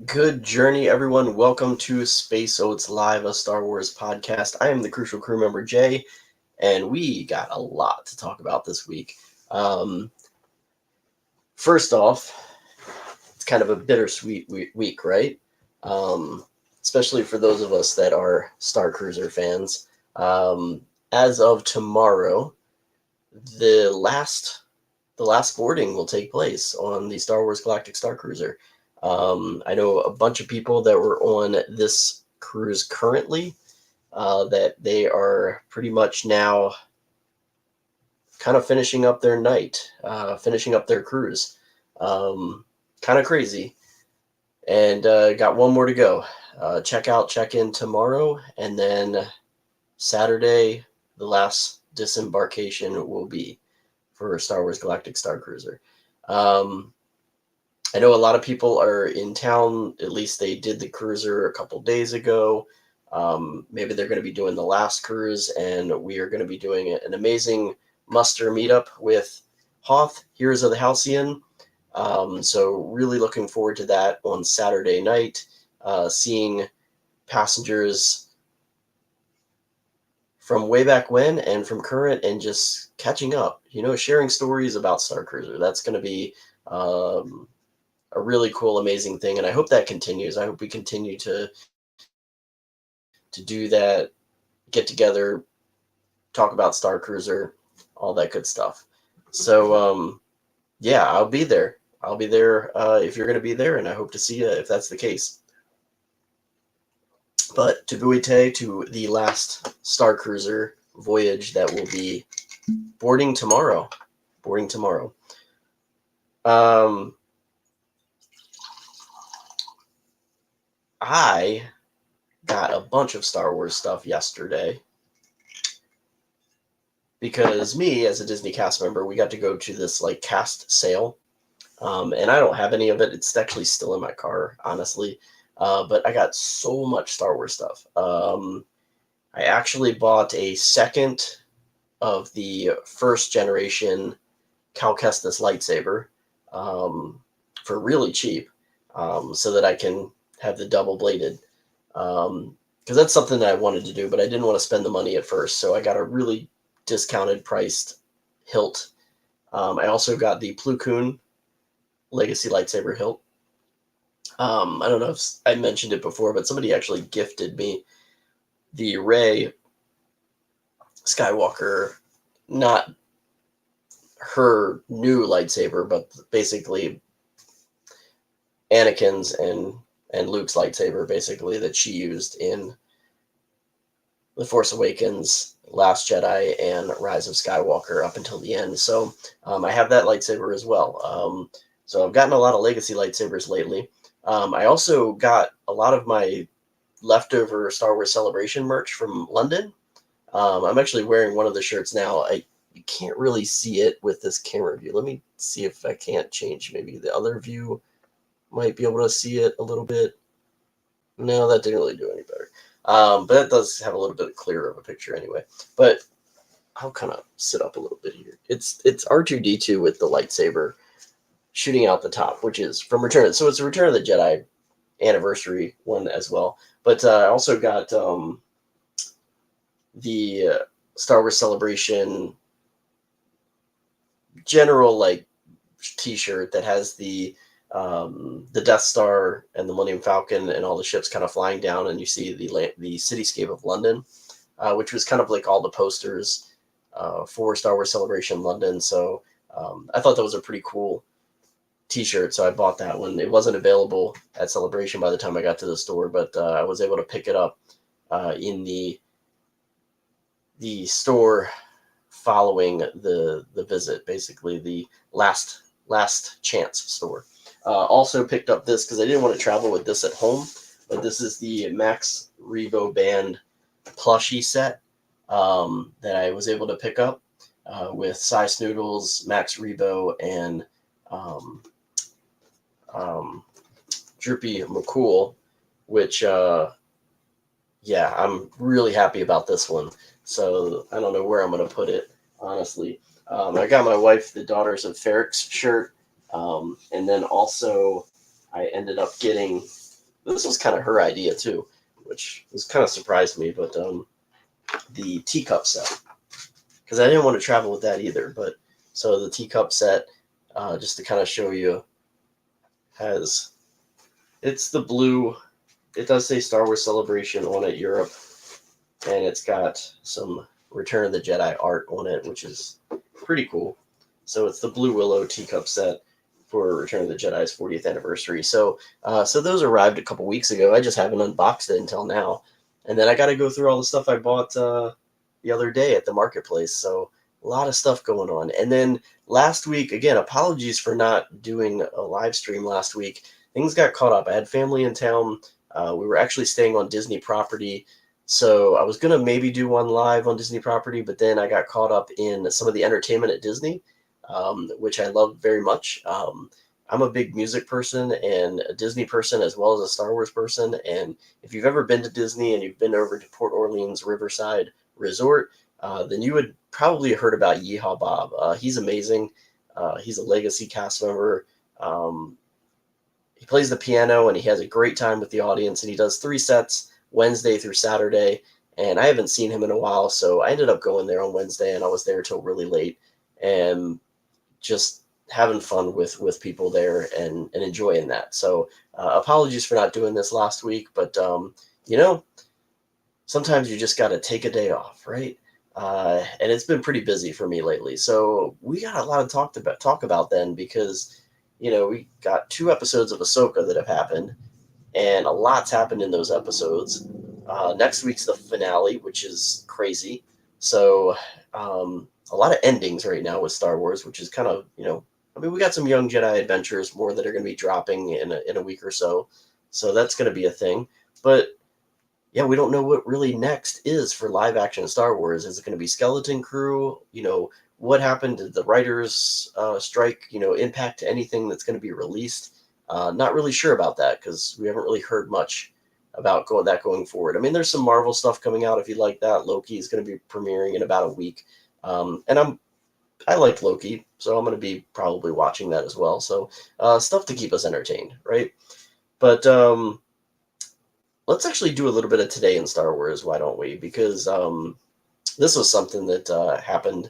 Good journey, everyone. Welcome to Space Oats Live, a Star Wars podcast. I am the Crucial Crew member, Jay, and we got a lot to talk about this week. Um, First off, it's kind of a bittersweet week, right? Um, Especially for those of us that are Star Cruiser fans. As of tomorrow, the last boarding will take place on the Star Wars Galactic Star Cruiser. I know a bunch of people that were on this cruise currently that they are pretty much now kind of finishing up their night, finishing up their cruise. Kind of crazy. And got one more to go. Check in tomorrow, and then Saturday, the last disembarkation will be for Star Wars Galactic Star Cruiser. I know a lot of people are in town. At least they did the cruiser a couple days ago. Maybe they're going to be doing the last cruise, and we are going to be doing an amazing muster meetup with Hoth, Heroes of the Halcyon. So really looking forward to that on Saturday night, seeing passengers from way back when and from current and just catching up, sharing stories about Star Cruiser. That's going to be a really cool, amazing thing, and I hope that continues. I hope we continue to do that, get together, talk about Star Cruiser, all that good stuff. So, yeah, I'll be there. I'll be there if you're going to be there, and I hope to see you if that's the case. But to Buite, to the last Star Cruiser voyage that will be boarding tomorrow. I got a bunch of Star Wars stuff yesterday because me, as a Disney cast member, we got to go to this cast sale, and I don't have any of it. It's actually still in my car, honestly. But I got so much Star Wars stuff. I actually bought a second of the first generation Cal Kestis lightsaber for really cheap, so that I can have the double bladed. Because that's something that I wanted to do, but I didn't want to spend the money at first, so I got a really discounted priced hilt. I also got the Plo Koon Legacy lightsaber hilt. I don't know if I mentioned it before, but somebody actually gifted me the Rey Skywalker, not her new lightsaber, but basically Anakin's and Luke's lightsaber, basically, that she used in The Force Awakens, Last Jedi, and Rise of Skywalker up until the end. So I have that lightsaber as well. So I've gotten a lot of Legacy lightsabers lately. I also got a lot of my leftover Star Wars Celebration merch from London. I'm actually wearing one of the shirts now. You can't really see it with this camera view. Let me see if I can't change. Maybe the other view might be able to see it a little bit. No, that didn't really do any better. But that does have a little bit clearer of a picture anyway. But I'll kind of sit up a little bit here. It's R2-D2 with the lightsaber shooting out the top, which is from Return. So it's a Return of the Jedi anniversary one as well. But I also got the Star Wars Celebration general T-shirt that has the Death Star and the Millennium Falcon and all the ships kind of flying down, and you see the cityscape of London, which was kind of like all the posters for Star Wars Celebration London. So I thought that was a pretty cool T-shirt, so I bought that one. It wasn't available at Celebration by the time I got to the store, but I was able to pick it up in the store following the visit, basically the last chance store. Also picked up this because I didn't want to travel with this at home, but this is the Max Rebo Band plushie set that I was able to pick up with Cy Snoodles, Max Rebo, and Droopy McCool, which, yeah, I'm really happy about this one. So I don't know where I'm going to put it, honestly. I got my wife the Daughters of Ferrix shirt, and then also I ended up getting this was kind of her idea too, which was kind of surprised me. But the teacup set, because I didn't want to travel with that either. But so the teacup set, just to kind of show you, has it's the blue. It does say Star Wars Celebration on it, Europe, and it's got some Return of the Jedi art on it, which is pretty cool. So it's the Blue Willow teacup set for Return of the Jedi's 40th anniversary. So those arrived a couple weeks ago. I just haven't unboxed it until now, and then I got to go through all the stuff I bought the other day at the marketplace. So a lot of stuff going on. And then last week, again, apologies for not doing a live stream last week. Things got caught up. I had family in town. We were actually staying on Disney property. So I was going to maybe do one live on Disney property, but then I got caught up in some of the entertainment at Disney, which I love very much. I'm a big music person and a Disney person as well as a Star Wars person. And if you've ever been to Disney and you've been over to Port Orleans Riverside Resort, then you would probably have heard about Yeehaw Bob. He's amazing. He's a legacy cast member. He plays the piano and he has a great time with the audience, and he does 3 sets Wednesday through Saturday. And I haven't seen him in a while, so I ended up going there on Wednesday, and I was there till really late and just having fun with people there and enjoying that. So apologies for not doing this last week, but you know, sometimes you just got to take a day off, right? And it's been pretty busy for me lately. So we got a lot of talk about then, because we got 2 episodes of Ahsoka that have happened, and a lot's happened in those episodes. Next week's the finale, which is crazy. So a lot of endings right now with Star Wars, which is kind of, I mean, we got some Young Jedi Adventures more that are going to be dropping in a week or so. So that's going to be a thing. But yeah, we don't know what really next is for live action Star Wars. Is it going to be Skeleton Crew? What happened to the writers' strike? Impact anything that's going to be released? Not really sure about that, because we haven't really heard much about going forward. I mean, there's some Marvel stuff coming out if you like that. Loki is going to be premiering in about a week, and I like Loki, so I'm going to be probably watching that as well. So stuff to keep us entertained, right? But let's actually do a little bit of today in Star Wars. Why don't we? Because this was something that happened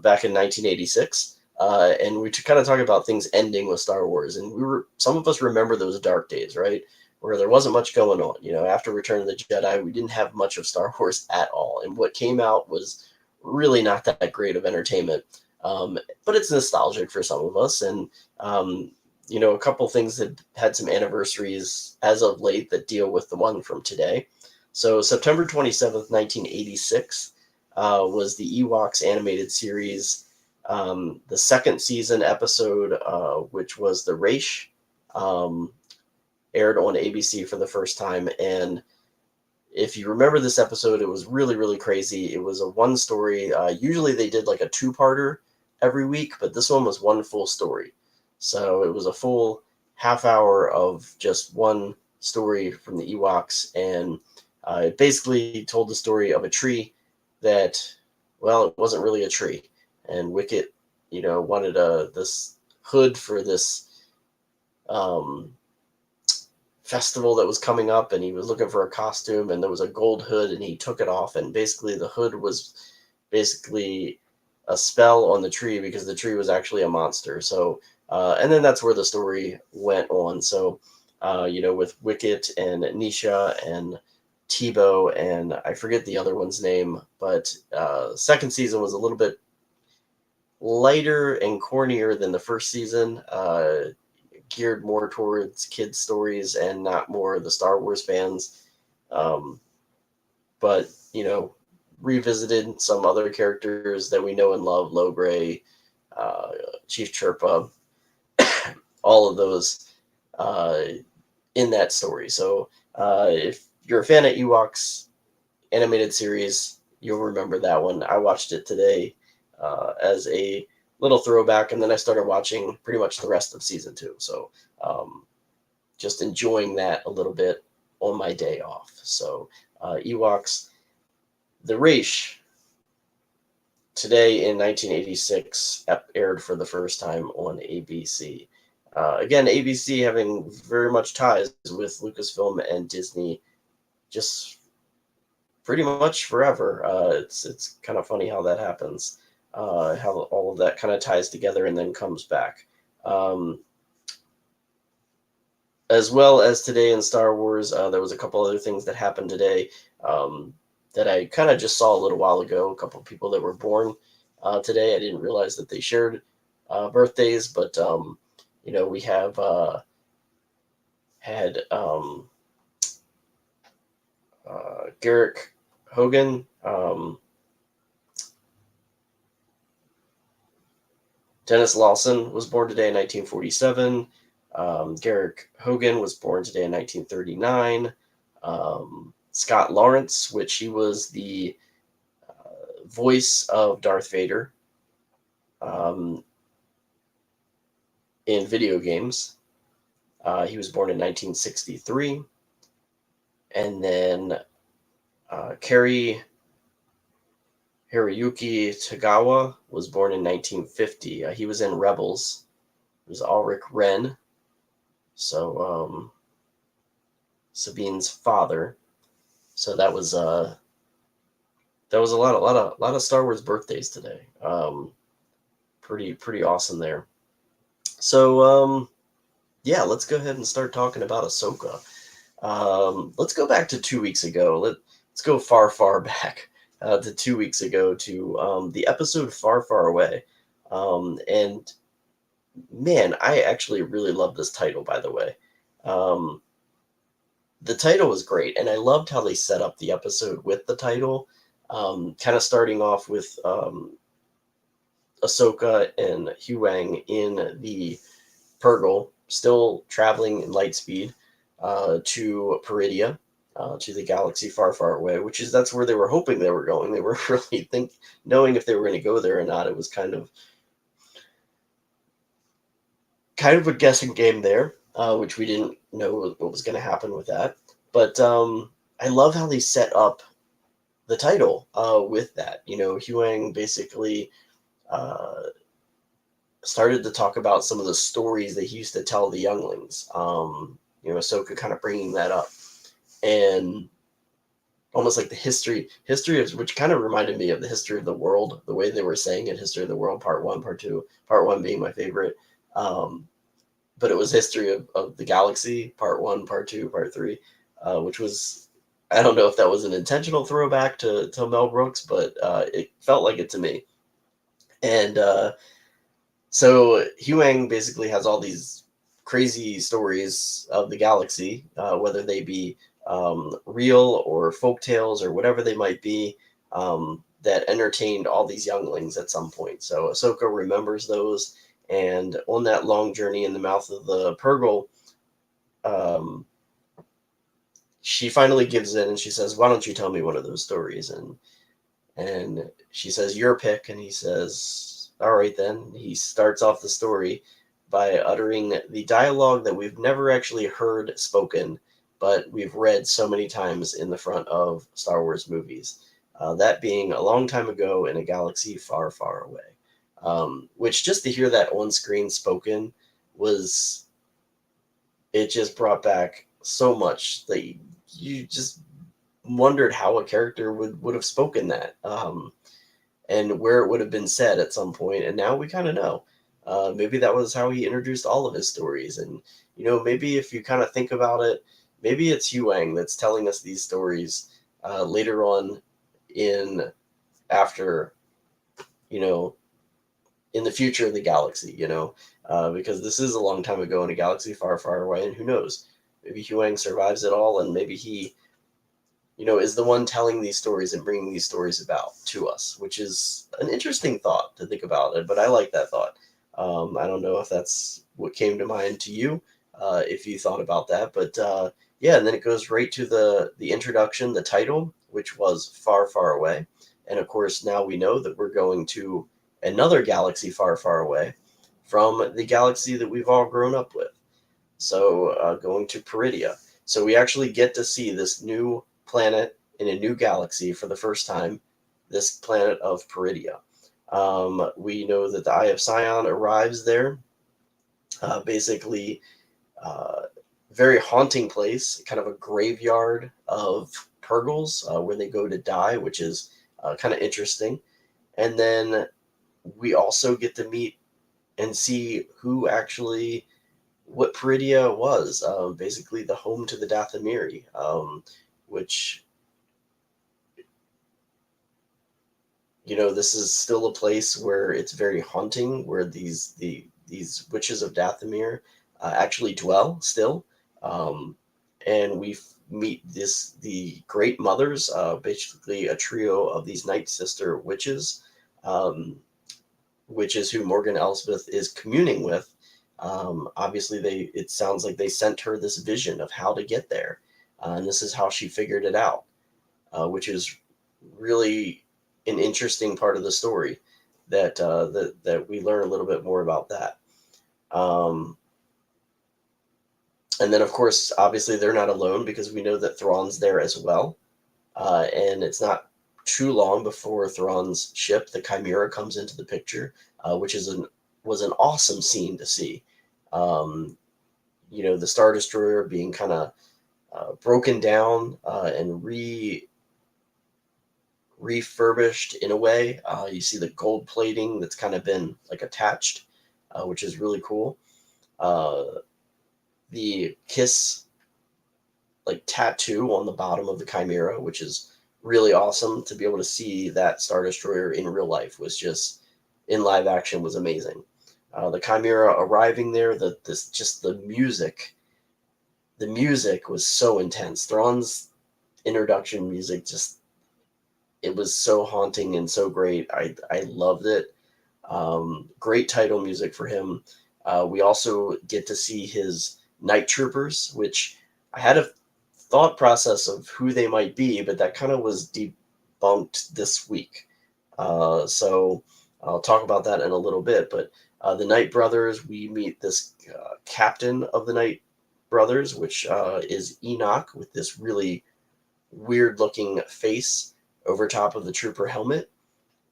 back in 1986. And we kind of talk about things ending with Star Wars, and some of us remember those dark days, right, where there wasn't much going on. After Return of the Jedi, we didn't have much of Star Wars at all, and what came out was really not that great of entertainment. But it's nostalgic for some of us, and a couple things that had some anniversaries as of late that deal with the one from today. So September 27th, 1986, was the Ewoks animated series. The second season episode, which was the Reish, aired on ABC for the first time. And if you remember this episode, it was really, really crazy. It was a one story. Usually they did like a 2-parter every week, but this one was one full story. So it was a full half hour of just one story from the Ewoks. And it basically told the story of a tree that, well, it wasn't really a tree. And Wicket, wanted this hood for this festival that was coming up, and he was looking for a costume, and there was a gold hood, and he took it off, and basically the hood was basically a spell on the tree, because the tree was actually a monster. So and then that's where the story went on. So with Wicket and Nisha and Tebow, and I forget the other one's name, but second season was a little bit lighter and cornier than the first season, geared more towards kids' stories and not more the Star Wars fans. But, revisited some other characters that we know and love, Logray, Chief Chirpa, all of those in that story. So if you're a fan of Ewoks animated series, you'll remember that one. I watched it today as a little throwback, and then I started watching pretty much the rest of season 2. So just enjoying that a little bit on my day off. So Ewoks, the Reish, today in 1986, aired for the first time on ABC. Again, ABC having very much ties with Lucasfilm and Disney, just pretty much forever. It's kind of funny how that happens, how all of that kind of ties together and then comes back. As well as today in Star Wars, there was a couple other things that happened today that I kind of just saw a little while ago. A couple of people that were born today. I didn't realize that they shared birthdays, but we have had Garrick Hogan. Dennis Lawson was born today in 1947. Garrick Hogan was born today in 1939. Scott Lawrence, which he was the voice of Darth Vader in video games. He was born in 1963. And then Kerry Hiroyuki Tagawa was born in 1950. He was in Rebels. It was Ulrich Wren. So Sabine's father. So that was a lot of Star Wars birthdays today. Pretty awesome there. So yeah, let's go ahead and start talking about Ahsoka. Let's go back to 2 weeks ago. Let's go far back to 2 weeks ago to the episode Far Away. And man, I actually really love this title, by the way. The title was great, and I loved how they set up the episode with the title, kind of starting off with Ahsoka and Huyang in the Purgle, still traveling in light speed to Peridia, to the galaxy far away, that's where they were hoping they were going. They were really knowing if they were going to go there or not. It was kind of a guessing game there, which we didn't know what was going to happen with that. But I love how they set up the title with that. Huyang basically started to talk about some of the stories that he used to tell the younglings. Ahsoka kind of bringing that up, and almost like the history of, which kind of reminded me of the history of the world, the way they were saying it, history of the world, part 1, part 2, part 1 being my favorite. But it was history of the galaxy, part 1, part 2, part 3, which was, I don't know if that was an intentional throwback to Mel Brooks, but it felt like it to me. And so Huyang basically has all these crazy stories of the galaxy, whether they be real or folk tales or whatever they might be, that entertained all these younglings at some point. So Ahsoka remembers those, and on that long journey in the mouth of the Purgle, she finally gives in and she says, "Why don't you tell me one of those stories?" And she says, "Your pick." And he says, "All right, then." He starts off the story by uttering the dialogue that we've never actually heard spoken, but we've read so many times in the front of Star Wars movies. That being "A long time ago in a galaxy far away." Which, just to hear that on screen spoken, it just brought back so much that you just wondered how a character would have spoken that, and where it would have been said at some point. And now we kind of know. Maybe that was how he introduced all of his stories. And, maybe if you kind of think about it, maybe it's Huyang that's telling us these stories later on after, in the future of the galaxy, because this is a long time ago in a galaxy far away. And who knows? Maybe Huyang survives it all, and maybe he is the one telling these stories and bringing these stories about to us, which is an interesting thought to think about it. But I like that thought. I don't know if that's what came to mind to you, if you thought about that. But yeah, and then it goes right to the introduction, the title, which was Far Away. And of course, now we know that we're going to another galaxy far away from the galaxy that we've all grown up with. So going to Peridia. So we actually get to see this new planet in a new galaxy for the first time, this planet of Peridia. We know that the Eye of Sion arrives there Basically, uh, very haunting place, kind of a graveyard of Purgles where they go to die, which is kind of interesting. And then we also get to meet and see who actually, what Peridia was, basically the home to the Dathomiri, which, this is still a place where it's very haunting, where these witches of Dathomir actually dwell still. Um, and we meet the Great Mothers, basically a trio of these Night Sister witches, um, witches who Morgan Elsbeth is communing with. Obviously, it sounds like they sent her this vision of how to get there, and this is how she figured it out, which is really an interesting part of the story that we learn a little bit more about that. Um, and then, of course, obviously, they're not alone because we know that Thrawn's there as well. And it's not too long before Thrawn's ship, the Chimera, comes into the picture, which was an awesome scene to see. Um, the Star Destroyer being kind of broken down and refurbished in a way. You see the gold plating that's kind of been like attached, which is really cool. The kiss like tattoo on the bottom of the Chimera, which is really awesome to be able to see that Star Destroyer in real life, was just in live action was amazing. The Chimera arriving there, the music was so intense. Thrawn's introduction music, just it was so haunting and so great. I loved it. Great title music for him. We also get to see his night troopers, which I had a thought process of who they might be, but that kind of was debunked this week. So I'll talk about that in a little bit. But the Night Brothers, we meet this captain of the Night Brothers, which is Enoch, with this really weird looking face over top of the trooper helmet.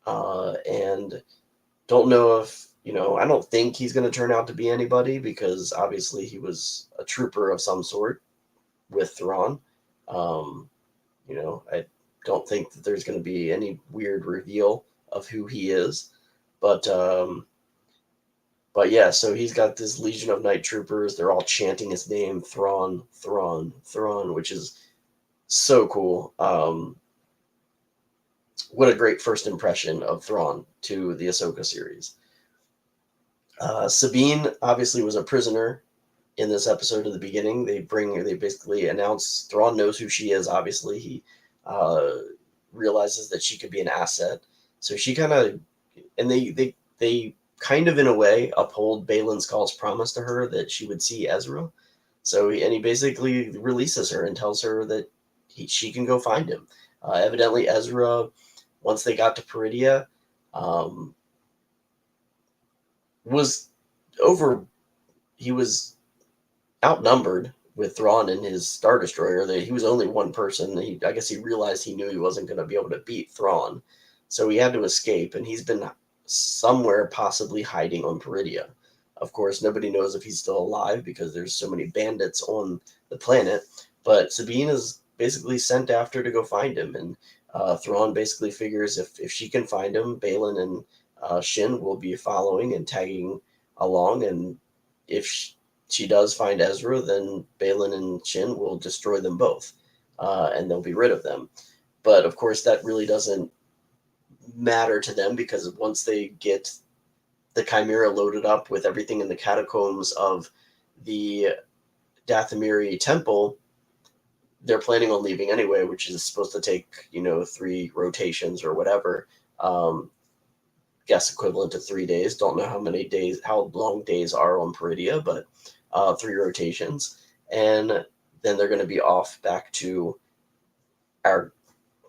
And don't know if, I don't think he's going to turn out to be anybody because obviously he was a trooper of some sort with Thrawn. Um, I don't think that there's going to be any weird reveal of who he is. But yeah, so he's got this legion of night troopers. They're all chanting his name, Thrawn, Thrawn, Thrawn, which is so cool. What a great first impression of Thrawn to the Ahsoka series. Sabine obviously was a prisoner in this episode at the beginning. They basically announce Thrawn knows who she is. Obviously, he realizes that she could be an asset. So she kind of, and they kind of in a way uphold Baylan Skoll's promise to her that she would see Ezra. So he basically releases her and tells her that she can go find him. Evidently, Ezra, once they got to Peridia, was over. He was outnumbered with Thrawn and his Star Destroyer. He was only one person. I guess he realized he knew he wasn't going to be able to beat Thrawn, so he had to escape. And he's been somewhere, possibly hiding on Peridia. Of course, nobody knows if he's still alive because there's so many bandits on the planet. But Sabine is basically sent after to go find him, and Thrawn basically figures if she can find him, Baylan and Shin will be following and tagging along, and if she does find Ezra, then Baylan and Shin will destroy them both, and they'll be rid of them. But of course, that really doesn't matter to them because once they get the Chimera loaded up with everything in the catacombs of the Dathomiri temple, they're planning on leaving anyway, which is supposed to take 3 rotations or whatever. Guess equivalent to 3 days. Don't know how long days are on Peridia, but 3 rotations, and then they're going to be off back to our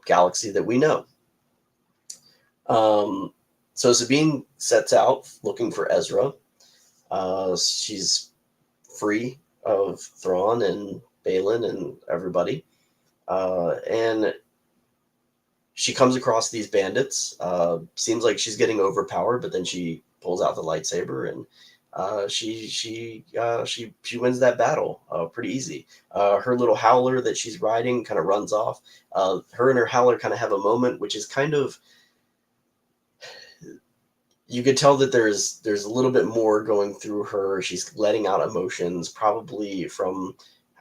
galaxy that we know. So Sabine sets out looking for Ezra. She's free of Thrawn and Baylan and everybody, and she comes across these bandits. Seems like she's getting overpowered, but then she pulls out the lightsaber and she wins that battle pretty easy. Her little howler that she's riding kind of runs off. Her and her howler kind of have a moment, which is kind of, you could tell that there's a little bit more going through her. She's letting out emotions, probably from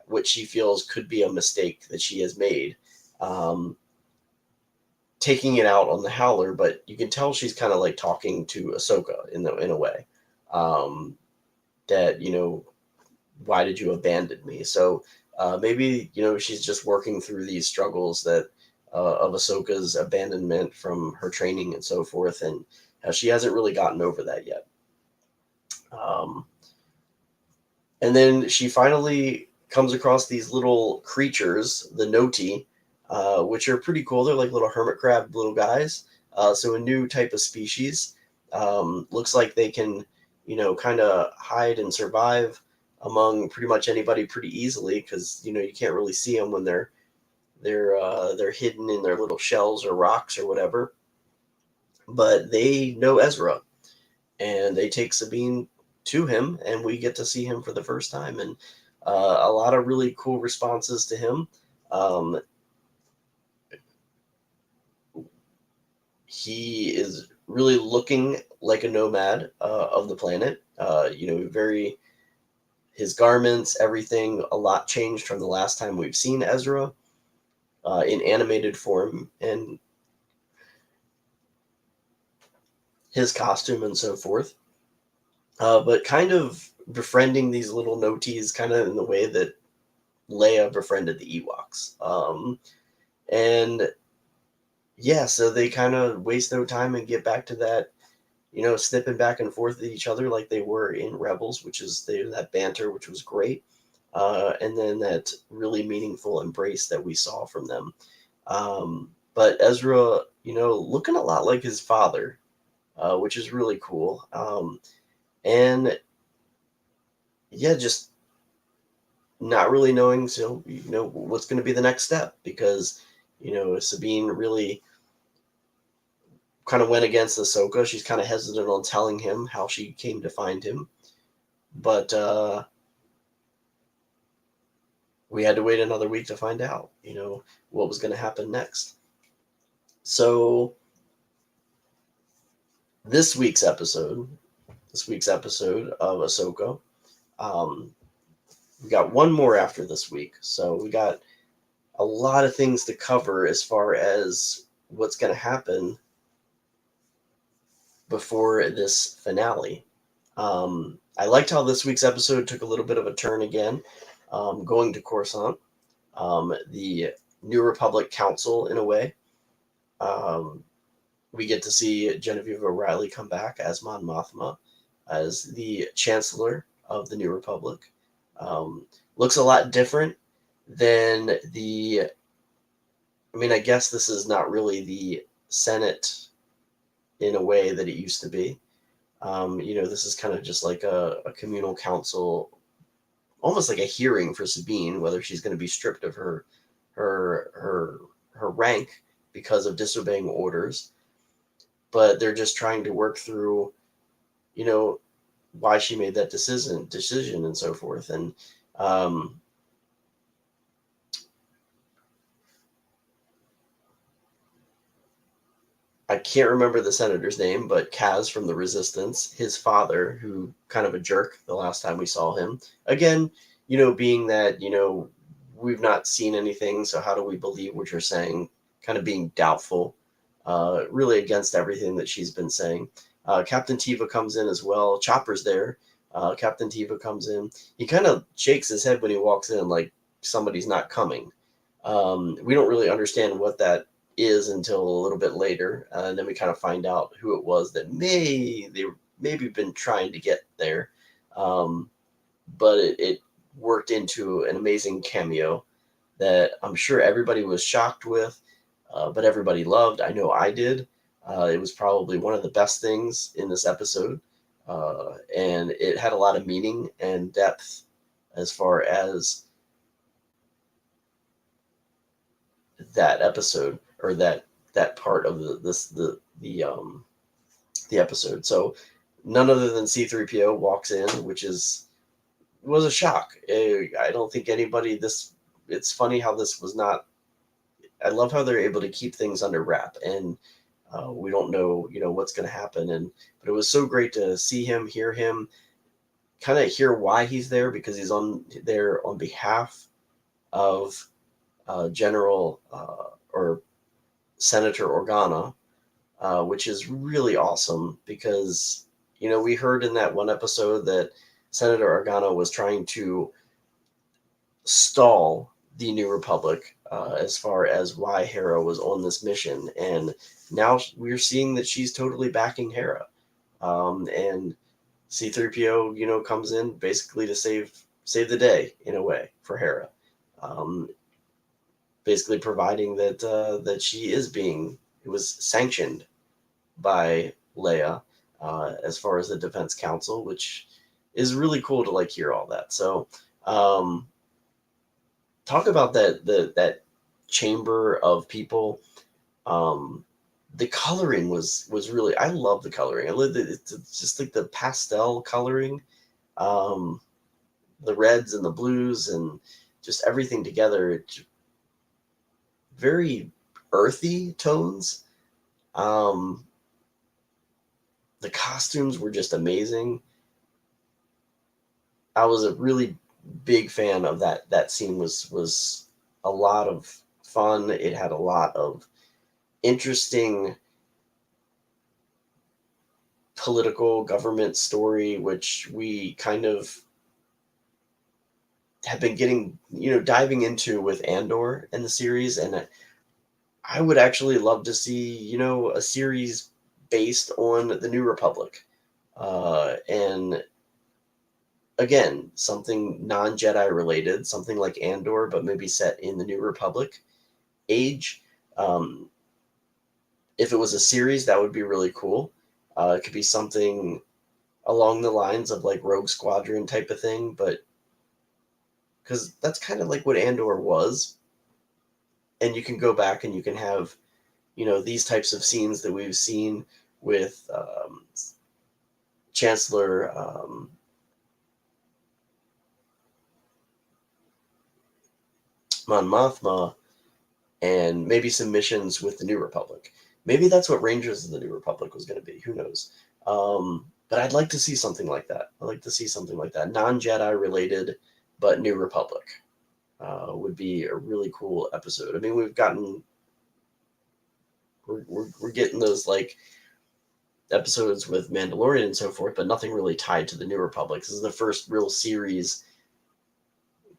what she feels could be a mistake that she has made, um, taking it out on the howler. But you can tell she's kind of like talking to Ahsoka in a way, um, that, why did you abandon me? So maybe, she's just working through these struggles that of Ahsoka's abandonment from her training and so forth, and she hasn't really gotten over that yet. And then she finally comes across these little creatures, the Noti, which are pretty cool. They're like little hermit crab little guys. So a new type of species. Looks like they can, kind of hide and survive among pretty much anybody pretty easily, because you can't really see them when they're hidden in their little shells or rocks or whatever. But they know Ezra, and they take Sabine to him, and we get to see him for the first time, and a lot of really cool responses to him. Um, he is really looking like a nomad of the planet. Very, his garments, everything, a lot changed from the last time we've seen Ezra in animated form, and his costume and so forth. But kind of befriending these little Notis, kind of in the way that Leia befriended the Ewoks. And yeah, so they kind of waste no time and get back to that, snipping back and forth at each other like they were in Rebels, which is that banter, which was great. And then that really meaningful embrace that we saw from them. But Ezra, looking a lot like his father, which is really cool. And yeah, just not really knowing, so what's going to be the next step, because Sabine really kind of went against Ahsoka. She's kind of hesitant on telling him how she came to find him, but we had to wait another week to find out, what was going to happen next. So this week's episode of Ahsoka, we got one more after this week, so we got a lot of things to cover as far as what's going to happen before this finale. I liked how this week's episode took a little bit of a turn again, going to Coruscant, the New Republic Council in a way. We get to see Genevieve O'Reilly come back as Mon Mothma, as the Chancellor of the New Republic. Looks a lot different than I guess this is not really the Senate in a way that it used to be. This is kind of just like a communal council, almost like a hearing for Sabine, whether she's going to be stripped of her rank because of disobeying orders. But they're just trying to work through, why she made that decision and so forth. And I can't remember the senator's name, but Kaz from the Resistance, his father, who kind of a jerk the last time we saw him. Again, being that, we've not seen anything, so how do we believe what you're saying? Kind of being doubtful, really against everything that she's been saying. Captain Teva comes in as well. Chopper's there. Captain Teva comes in. He kind of shakes his head when he walks in, like somebody's not coming. We don't really understand what that is until a little bit later, and then we kind of find out who it was that maybe been trying to get there, but it worked into an amazing cameo that I'm sure everybody was shocked with, but everybody loved. I know I did. It was probably one of the best things in this episode, and it had a lot of meaning and depth as far as that episode, or that part of the episode. So none other than C-3PO walks in, which was a shock. I don't think anybody it's funny how this was not. I love how they're able to keep things under wrap, and we don't know, what's going to happen. But it was so great to see him, hear him, kind of hear why he's there, because he's there on behalf of General or Senator Organa, which is really awesome because, we heard in that one episode that Senator Organa was trying to stall the New Republic as far as why Hera was on this mission. And now we're seeing that she's totally backing Hera. And C-3PO, comes in basically to save the day in a way for Hera. Basically providing that she is it was sanctioned by Leia as far as the Defense Council, which is really cool to hear all that. So talk about that chamber of people. The coloring was really, I love the coloring. It's just like the pastel coloring, the reds and the blues and just everything together. Very earthy tones. The costumes were just amazing. I was a really big fan of that scene. Was a lot of fun. It had a lot of interesting political government story, which we kind of have been getting, diving into with Andor in the series. And I would actually love to see, a series based on the New Republic. And again, something non-Jedi related, something like Andor, but maybe set in the New Republic age. If it was a series, that would be really cool. It could be something along the lines of Rogue Squadron type of thing, but because that's kind of like what Andor was. And you can go back and you can have, these types of scenes that we've seen with Chancellor Mon Mothma, and maybe some missions with the New Republic. Maybe that's what Rangers of the New Republic was going to be. Who knows? But I'd like to see something like that. I'd like to see something like that. Non-Jedi related, but New Republic would be a really cool episode. I mean, we're getting those episodes with Mandalorian and so forth, but nothing really tied to the New Republic. This is the first real series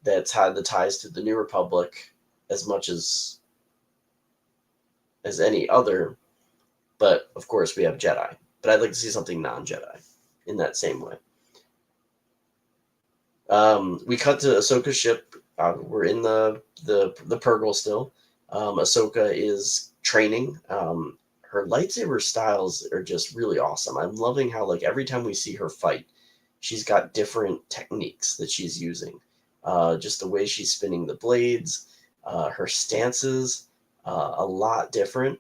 that's had the ties to the New Republic as much as any other. But of course, we have Jedi. But I'd like to see something non-Jedi in that same way. We cut to Ahsoka's ship. We're in the Purgle still. Ahsoka is training. Her lightsaber styles are just really awesome. I'm loving how every time we see her fight, she's got different techniques that she's using. Just the way she's spinning the blades, her stances, a lot different.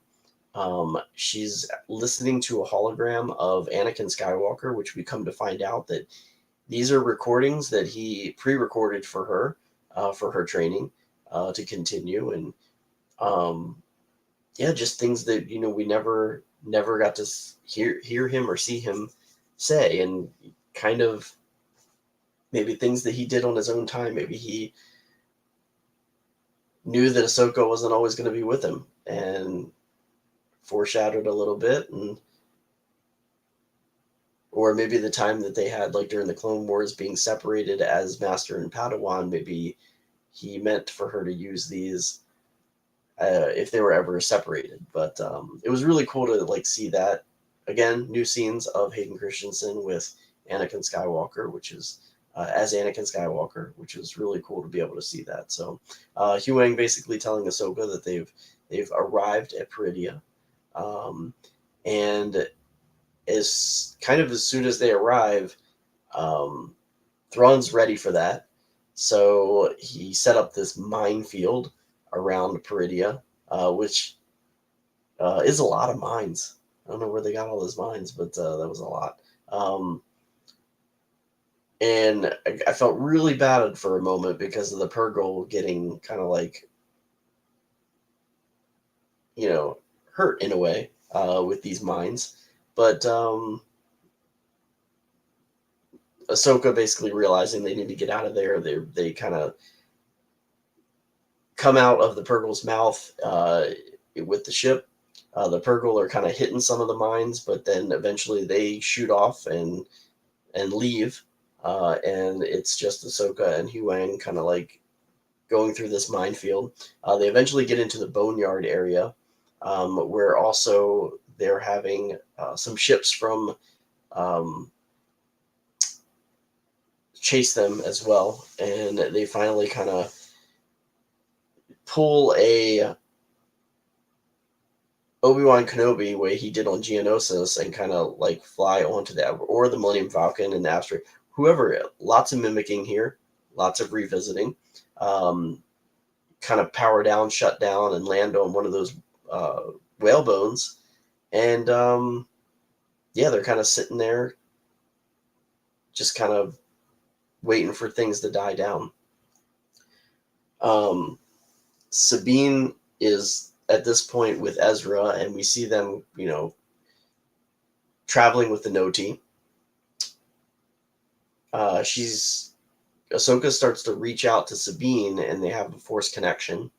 She's listening to a hologram of Anakin Skywalker, which we come to find out that these are recordings that he pre-recorded for her training to continue. And just things that, we never got to hear him or see him say, and kind of maybe things that he did on his own time. Maybe he knew that Ahsoka wasn't always going to be with him and foreshadowed a little bit. Or maybe the time that they had during the Clone Wars being separated as Master and Padawan, maybe he meant for her to use these if they were ever separated. But it was really cool to see that. Again, new scenes of Hayden Christensen with Anakin Skywalker, which is as Anakin Skywalker, which was really cool to be able to see that. So Huyang basically telling Ahsoka that they've arrived at Peridia, and as soon as they arrive, Thrawn's ready for that. So he set up this minefield around Peridia, which is a lot of mines. I don't know where they got all those mines, but that was a lot. And I felt really bad for a moment because of the Purgle getting kind of like, hurt in a way with these mines. But Ahsoka basically realizing they need to get out of there, they kind of come out of the Purgle's mouth with the ship. The Purgle are kind of hitting some of the mines, but then eventually they shoot off and leave. And it's just Ahsoka and Huang kind of like going through this minefield. They eventually get into the boneyard area, where also they're having some ships from chase them as well, and they finally kind of pull a Obi-Wan Kenobi way he did on Geonosis and kind of like fly onto that, or the Millennium Falcon and the asteroid. Whoever, lots of mimicking here, lots of revisiting. Kind of power down, shut down, and land on one of those whale bones. And they're kind of sitting there, just kind of waiting for things to die down. Sabine is at this point with Ezra, and we see them, traveling with the Noti. Ahsoka starts to reach out to Sabine, and they have a Force connection.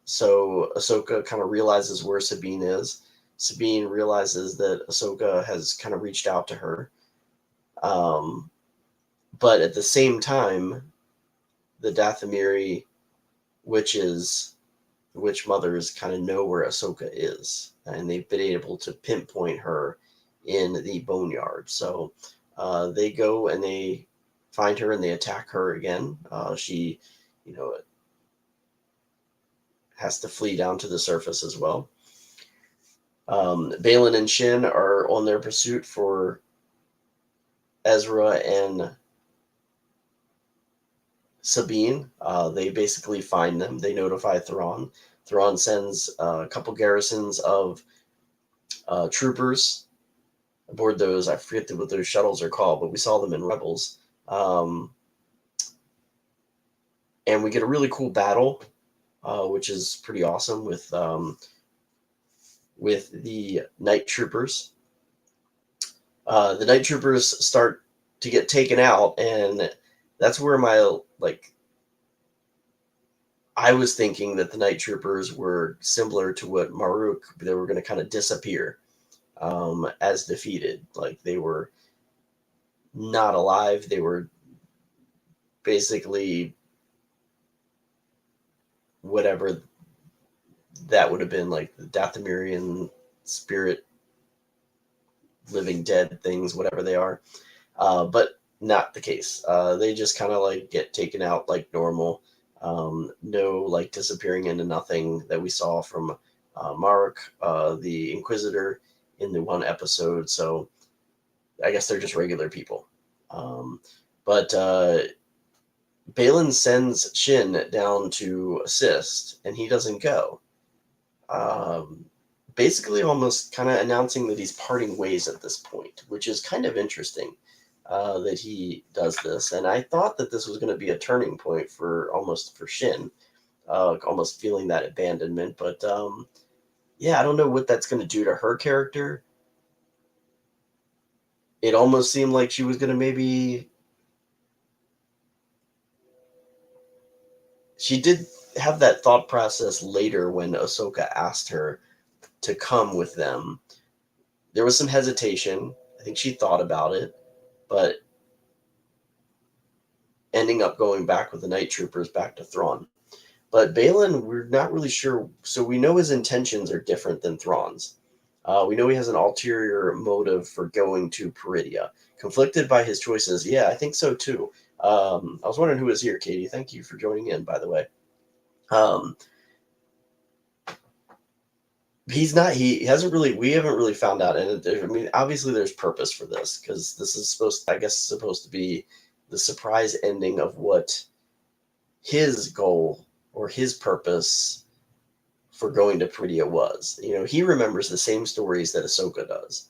So Ahsoka kind of realizes where Sabine is. Sabine realizes that Ahsoka has kind of reached out to her. But at the same time, the Dathomiri witch mothers kind of know where Ahsoka is, and they've been able to pinpoint her in the boneyard. So they go and they find her and they attack her again. She, has to flee down to the surface as well. Baylan and Shin are on their pursuit for Ezra and Sabine. They basically find them. They notify Thrawn. Thrawn sends a couple garrisons of troopers aboard those. I forget what those shuttles are called, but we saw them in Rebels. And we get a really cool battle, which is pretty awesome with the night troopers. The night troopers start to get taken out, and that's where I was thinking that the night troopers were similar to what Maruk, they were going to kind of disappear as defeated. Like, they were not alive. They were basically whatever that would have been, like the Dathomirian spirit, living dead things, whatever they are. But not the case. They just kind of like get taken out like normal. No like disappearing into nothing that we saw from Mark, the Inquisitor, in the one episode. So I guess they're just regular people. But Baylan sends Shin down to assist, and he doesn't go. Basically almost kind of announcing that he's parting ways at this point, which is kind of interesting that he does this. And I thought that this was going to be a turning point for Shin, almost feeling that abandonment. But I don't know what that's going to do to her character. It almost seemed like she was going to maybe... She did have that thought process later when Ahsoka asked her to come with them. There was some hesitation. I think she thought about it, but ending up going back with the night troopers back to Thrawn. But Baylan, we're not really sure. So we know his intentions are different than Thrawn's. We know he has an ulterior motive for going to Peridia. Conflicted by his choices. Yeah, I think so too. I was wondering who was here, Katie. Thank you for joining in, by the way. He hasn't really, we haven't really found out. And I mean, obviously there's purpose for this, because this is supposed to be the surprise ending of what his goal or his purpose for going to Peridia was. He remembers the same stories that Ahsoka does.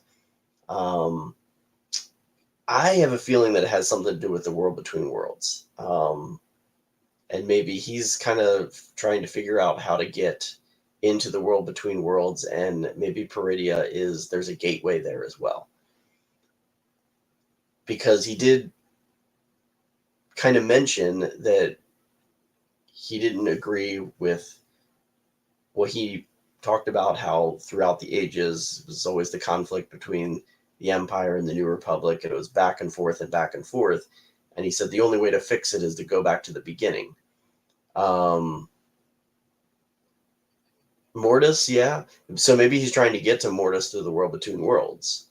I have a feeling that it has something to do with the world between worlds. And maybe he's kind of trying to figure out how to get into the world between worlds, and maybe Peridia there's a gateway there as well. Because he did kind of mention that he didn't agree with what he talked about, how throughout the ages it was always the conflict between the Empire and the New Republic, and it was back and forth and back and forth. And he said the only way to fix it is to go back to the beginning. Mortis, yeah. So maybe he's trying to get to Mortis through the world between worlds,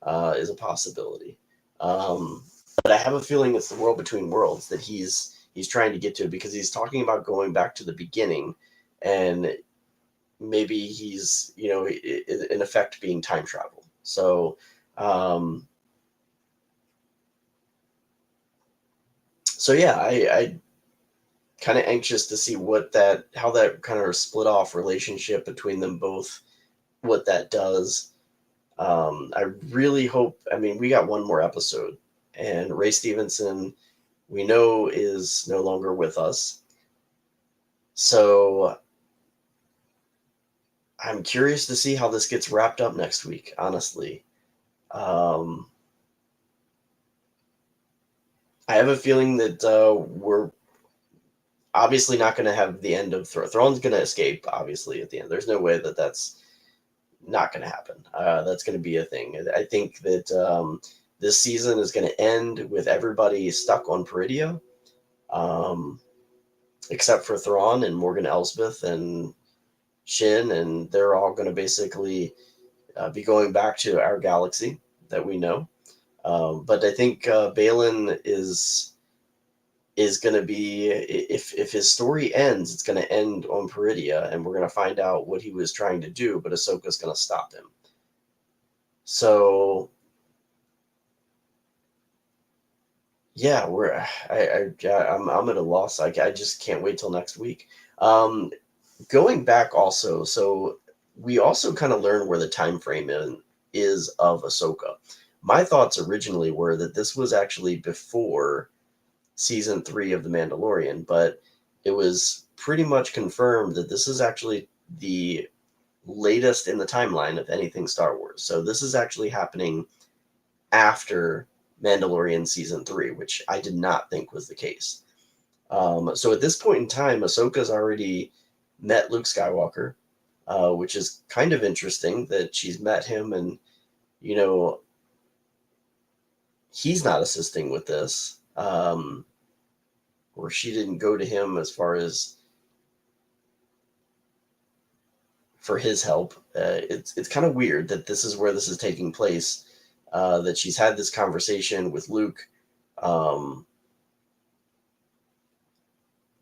is a possibility. But I have a feeling it's the world between worlds that he's trying to get to, because he's talking about going back to the beginning, and maybe he's, in effect being time travel. So, yeah, I kind of anxious to see how that kind of split off relationship between them both, what that does. I really hope, we got one more episode, and Ray Stevenson, we know, is no longer with us. So I'm curious to see how this gets wrapped up next week, honestly. I have a feeling that we're obviously not going to have the end of Thrawn's going to escape, obviously, at the end. There's no way that that's not going to happen. That's going to be a thing. I think that this season is going to end with everybody stuck on Peridia, except for Thrawn and Morgan Elsbeth and Shin, and they're all going to basically be going back to our galaxy that we know. But I think Baylan is going to be, if his story ends, it's going to end on Peridia, and we're going to find out what he was trying to do, but Ahsoka's going to stop him. So yeah, I'm at a loss. I just can't wait till next week. Going back also, so we also kind of learn where the time frame is of Ahsoka. My thoughts originally were that this was actually before season 3 of The Mandalorian, but it was pretty much confirmed that this is actually the latest in the timeline of anything Star Wars. So this is actually happening after Mandalorian season 3, which I did not think was the case. So at this point in time, Ahsoka's already met Luke Skywalker, which is kind of interesting that she's met him, and he's not assisting with this, or she didn't go to him as far as for his help. It's kind of weird that this is where this is taking place, that she's had this conversation with Luke.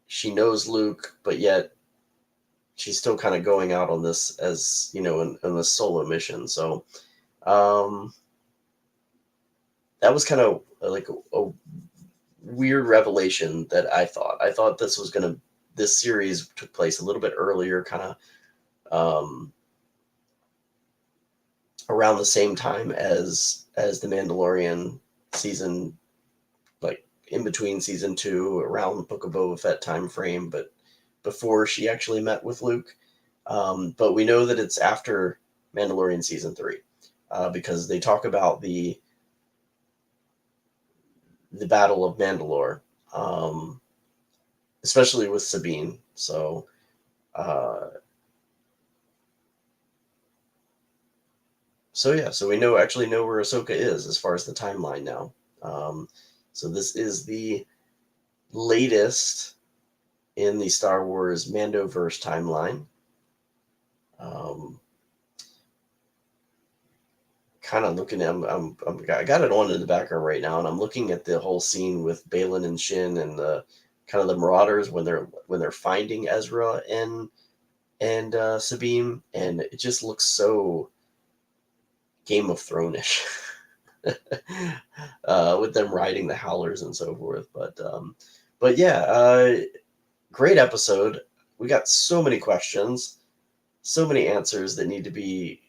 She knows Luke, but yet she's still kind of going out on this as, in this solo mission. So that was kind of like a weird revelation that I thought this series took place a little bit earlier, kind of around the same time as The Mandalorian season, like in between season 2, around the Book of Boba Fett time frame, but before she actually met with Luke. But we know that it's after Mandalorian season 3, because they talk about the Battle of Mandalore, especially with Sabine. So so we actually know where Ahsoka is as far as the timeline now. So this is the latest in the Star Wars Mandoverse timeline. Kind of looking at, I got it on in the background right now, and I'm looking at the whole scene with Baylan and Shin and the kind of the Marauders when they're finding Ezra and Sabine, and it just looks so Game of Thrones-ish. With them riding the howlers and so forth. But yeah, great episode. We got so many questions, so many answers that need to be,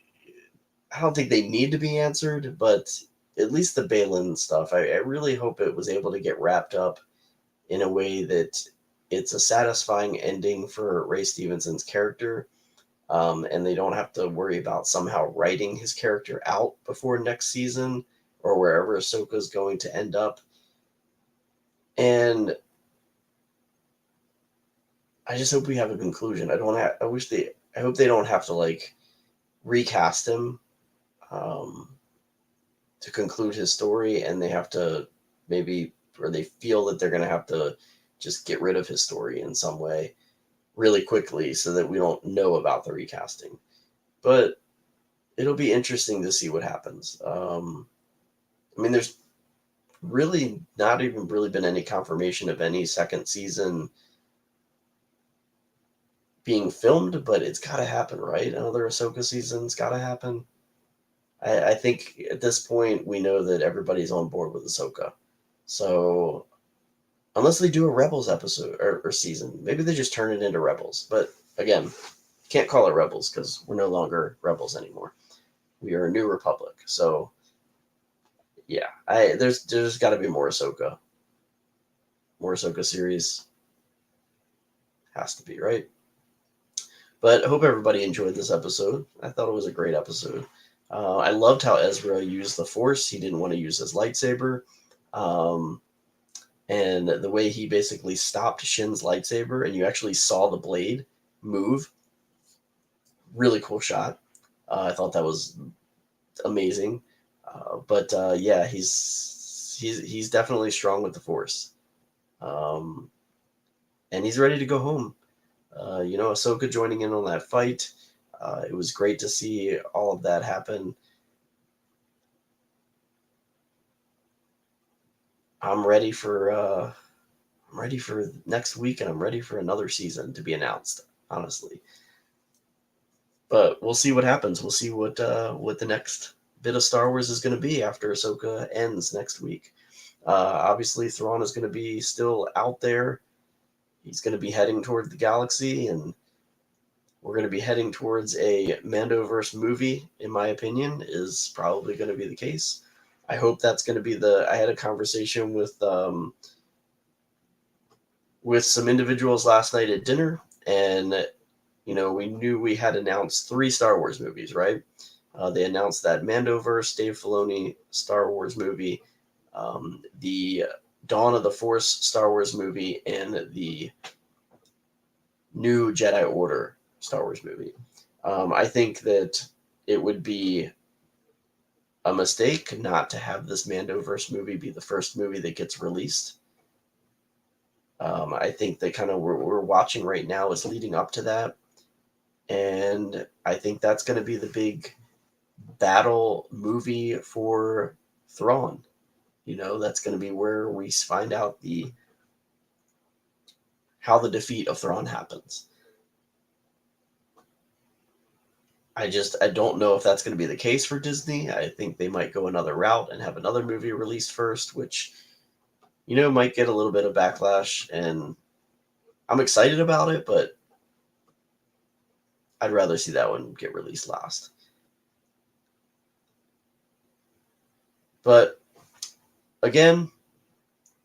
I don't think they need to be answered, but at least the Balin stuff, I really hope it was able to get wrapped up in a way that it's a satisfying ending for Ray Stevenson's character, and they don't have to worry about somehow writing his character out before next season or wherever Ahsoka's going to end up. And I just hope we have a conclusion. I hope they don't have to like recast him to conclude his story, and they have to or they feel that they're going to have to just get rid of his story in some way really quickly so that we don't know about the recasting. But it'll be interesting to see what happens. There's really not even really been any confirmation of any second season being filmed, but it's got to happen, right? Another Ahsoka season's got to happen. I think at this point we know that everybody's on board with Ahsoka. So unless they do a Rebels episode or season, maybe they just turn it into Rebels. But again, can't call it Rebels because we're no longer Rebels anymore. We are a New Republic. So yeah, there's got to be more Ahsoka. More Ahsoka series. Has to be, right? But I hope everybody enjoyed this episode. I thought it was a great episode. I loved how Ezra used the Force. He didn't want to use his lightsaber. And the way he basically stopped Shin's lightsaber, and you actually saw the blade move. Really cool shot. I thought that was amazing. But yeah, he's definitely strong with the Force. And he's ready to go home. Ahsoka joining in on that fight. It was great to see all of that happen. I'm ready for next week, and I'm ready for another season to be announced, honestly. But we'll see what happens. We'll see what the next bit of Star Wars is going to be after Ahsoka ends next week. Obviously, Thrawn is going to be still out there. He's going to be heading toward the galaxy, and we're going to be heading towards a Mandoverse movie, in my opinion, is probably going to be the case. I hope that's going to be I had a conversation with some individuals last night at dinner, and, we knew we had announced 3 Star Wars movies, right? They announced that Mandoverse, Dave Filoni Star Wars movie, the Dawn of the Force Star Wars movie, and the new Jedi Order Star Wars movie. I think that it would be a mistake not to have this Mandoverse movie be the first movie that gets released. I think that kind of we're watching right now is leading up to that. And I think that's going to be the big battle movie for Thrawn. That's going to be where we find out how the defeat of Thrawn happens. I don't know if that's going to be the case for Disney. I think they might go another route and have another movie released first, which, might get a little bit of backlash. And I'm excited about it, but I'd rather see that one get released last. But again,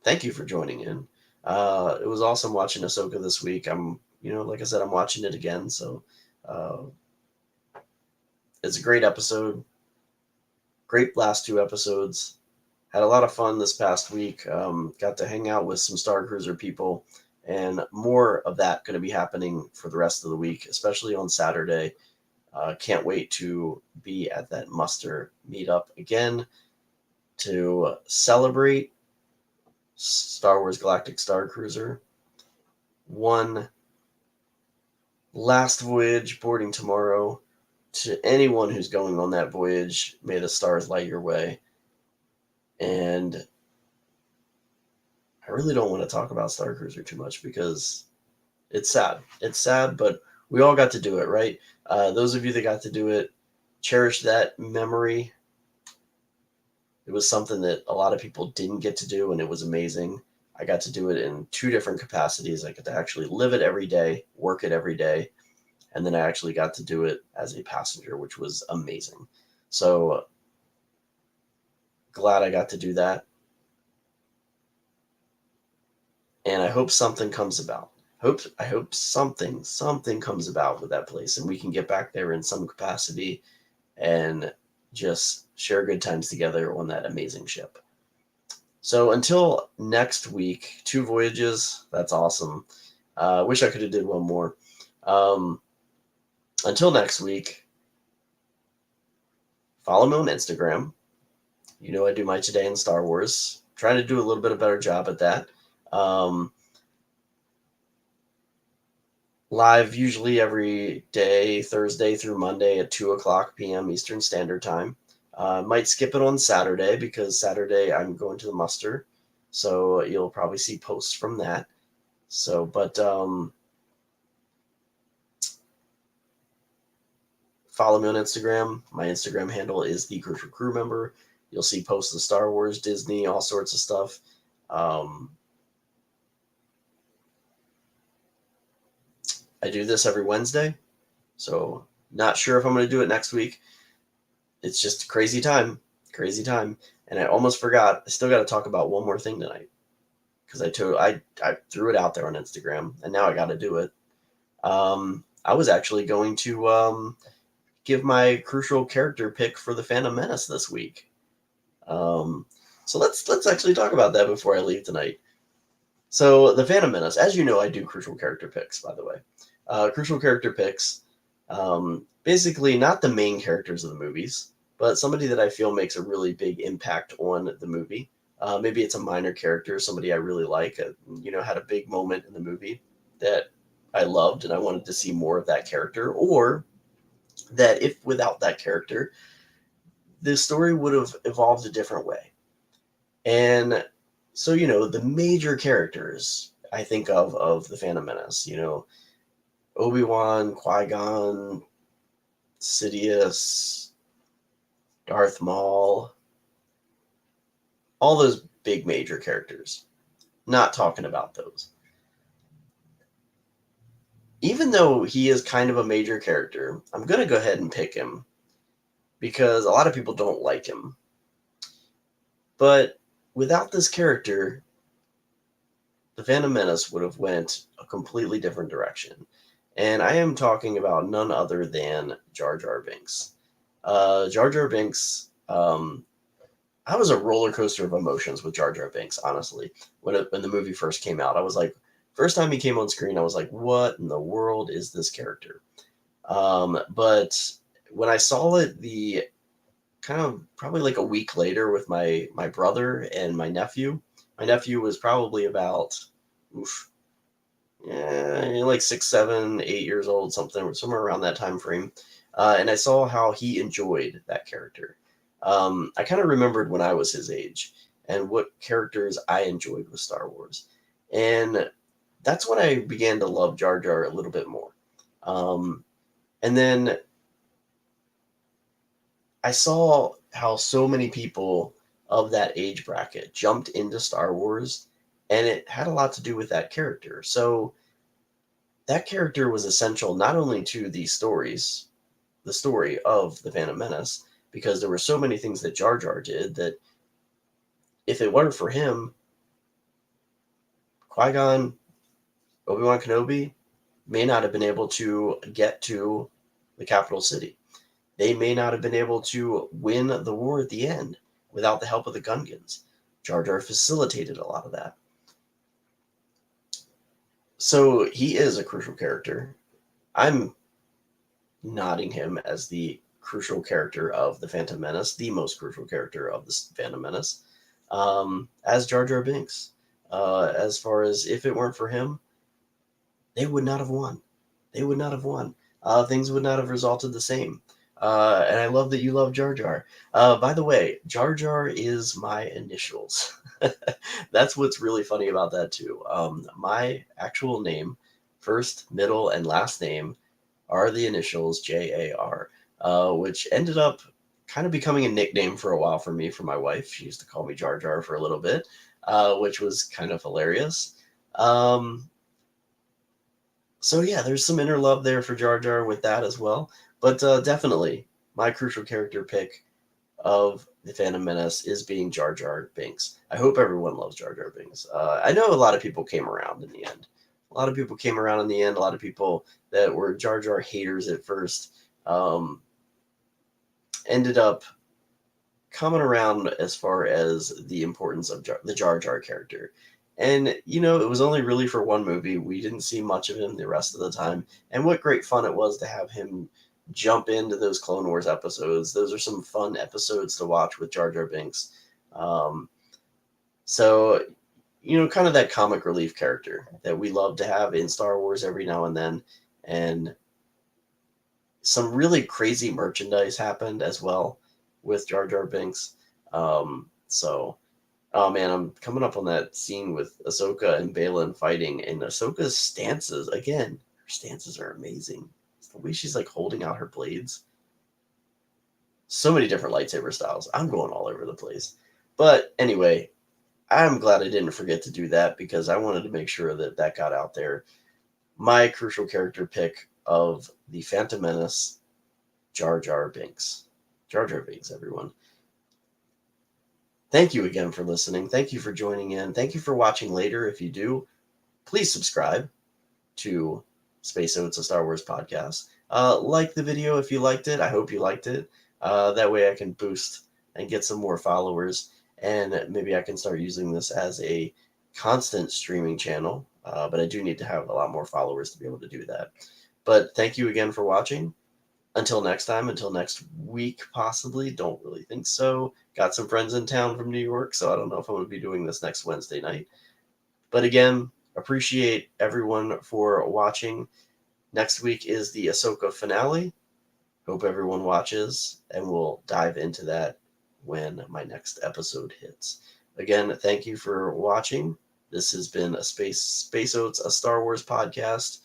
thank you for joining in. It was awesome watching Ahsoka this week. Like I said, I'm watching it again. So it's a great episode. Great last 2 episodes. Had a lot of fun this past week. Got to hang out with some Star Cruiser people, and more of that going to be happening for the rest of the week, especially on Saturday. Can't wait to be at that muster meetup again to celebrate Star Wars Galactic Star Cruiser. One last voyage boarding tomorrow. To anyone who's going on that voyage, may the stars light your way. And I really don't want to talk about Star Cruiser too much because it's sad. It's sad, but we all got to do it, right? Those of you that got to do it, cherish that memory. It was something that a lot of people didn't get to do, and it was amazing. I got to do it in 2 different capacities. I got to actually live it every day, work it every day, and then I actually got to do it as a passenger, which was amazing. So glad I got to do that. And I hope something comes about. I hope something comes about with that place, and we can get back there in some capacity and just share good times together on that amazing ship. So until next week, 2 voyages. That's awesome. Wish I could have did one more. Until next week, follow me on Instagram. You know I do my Today in Star Wars. Trying to do a little bit of better job at that. Live usually every day, Thursday through Monday at 2 o'clock p.m. Eastern Standard Time. Might skip it on Saturday because Saturday I'm going to the muster. So you'll probably see posts from that. So, but follow me on Instagram. My Instagram handle is The Crucial Crew Member. You'll see posts of Star Wars, Disney, all sorts of stuff. I do this every Wednesday, so not sure if I'm going to do it next week. It's just a crazy time. And I almost forgot. I still got to talk about one more thing tonight because I threw it out there on Instagram, and now I got to do it. I was actually going to give my crucial character pick for the Phantom Menace this week. So let's actually talk about that before I leave tonight. So the Phantom Menace, as you know, I do crucial character picks, by the way. Crucial character picks, basically not the main characters of the movies, but somebody that I feel makes a really big impact on the movie. Maybe it's a minor character, somebody I really like, had a big moment in the movie that I loved and I wanted to see more of that character, or that if without that character, the story would have evolved a different way. And so, the major characters I think of the Phantom Menace, Obi-Wan, Qui-Gon, Sidious, Darth Maul, all those big major characters. Not talking about those. Even though he is kind of a major character, I'm going to go ahead and pick him because a lot of people don't like him. But without this character, the Phantom Menace would have went a completely different direction. And I am talking about none other than Jar Jar Binks. Jar Jar Binks, I was a roller coaster of emotions with Jar Jar Binks, honestly. When the movie first came out, I was like, first time he came on screen, I was like, what in the world is this character? But when I saw it, the kind of probably like a week later with my brother and my nephew was probably about, like 6, 7, 8 years old, somewhere around that time frame. And I saw how he enjoyed that character. I kind of remembered when I was his age and what characters I enjoyed with Star Wars. And that's when I began to love Jar Jar a little bit more. And then I saw how so many people of that age bracket jumped into Star Wars, and it had a lot to do with that character. So that character was essential not only to the story of the Phantom Menace, because there were so many things that Jar Jar did that if it weren't for him, Qui-Gon, Obi-Wan Kenobi may not have been able to get to the capital city. They may not have been able to win the war at the end without the help of the Gungans. Jar Jar facilitated a lot of that. So he is a crucial character. I'm nodding him as the crucial character of the Phantom Menace, the most crucial character of the Phantom Menace, as Jar Jar Binks. As far as if it weren't for him, they would not have won. Things would not have resulted the same. And I love that you love Jar Jar. By the way, Jar Jar is my initials. That's what's really funny about that too. My actual name, first, middle, and last name are the initials JAR, which ended up kind of becoming a nickname for a while for me, for my wife. She used to call me Jar Jar for a little bit, which was kind of hilarious. So yeah, there's some inner love there for Jar Jar with that as well. But definitely, my crucial character pick of the Phantom Menace is being Jar Jar Binks. I hope everyone loves Jar Jar Binks. I know a lot of people came around in the end. A lot of people came around in the end. A lot of people that were Jar Jar haters at first ended up coming around as far as the importance of the Jar Jar character. And, you know, it was only really for one movie. We didn't see much of him the rest of the time. And what great fun it was to have him jump into those Clone Wars episodes. Those are some fun episodes to watch with Jar Jar Binks. So, you know, kind of that comic relief character that we love to have in Star Wars every now and then. And some really crazy merchandise happened as well with Jar Jar Binks. Oh man, I'm coming up on that scene with Ahsoka and Baylan fighting, and Ahsoka's stances, again, her stances are amazing. It's the way she's like holding out her blades. So many different lightsaber styles. I'm going all over the place. But anyway, I'm glad I didn't forget to do that because I wanted to make sure that that got out there. My crucial character pick of the Phantom Menace, Jar Jar Binks. Jar Jar Binks, everyone. Thank you again for listening. Thank you for joining in. Thank you for watching later. If you do, please subscribe to Space Oats, a Star Wars podcast. Like the video if you liked it. I hope you liked it. That way I can boost and get some more followers. And maybe I can start using this as a constant streaming channel. But I do need to have a lot more followers to be able to do that. But thank you again for watching. Until next time, until next week, possibly. Don't really think so. Got some friends in town from New York, so I don't know if I'm going to be doing this next Wednesday night. But again, appreciate everyone for watching. Next week is the Ahsoka finale. Hope everyone watches, and we'll dive into that when my next episode hits. Again, thank you for watching. This has been a Space Oats, a Star Wars podcast.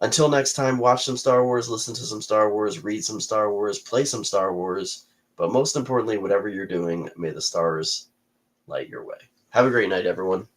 Until next time, watch some Star Wars, listen to some Star Wars, read some Star Wars, play some Star Wars, but most importantly, whatever you're doing, may the stars light your way. Have a great night, everyone.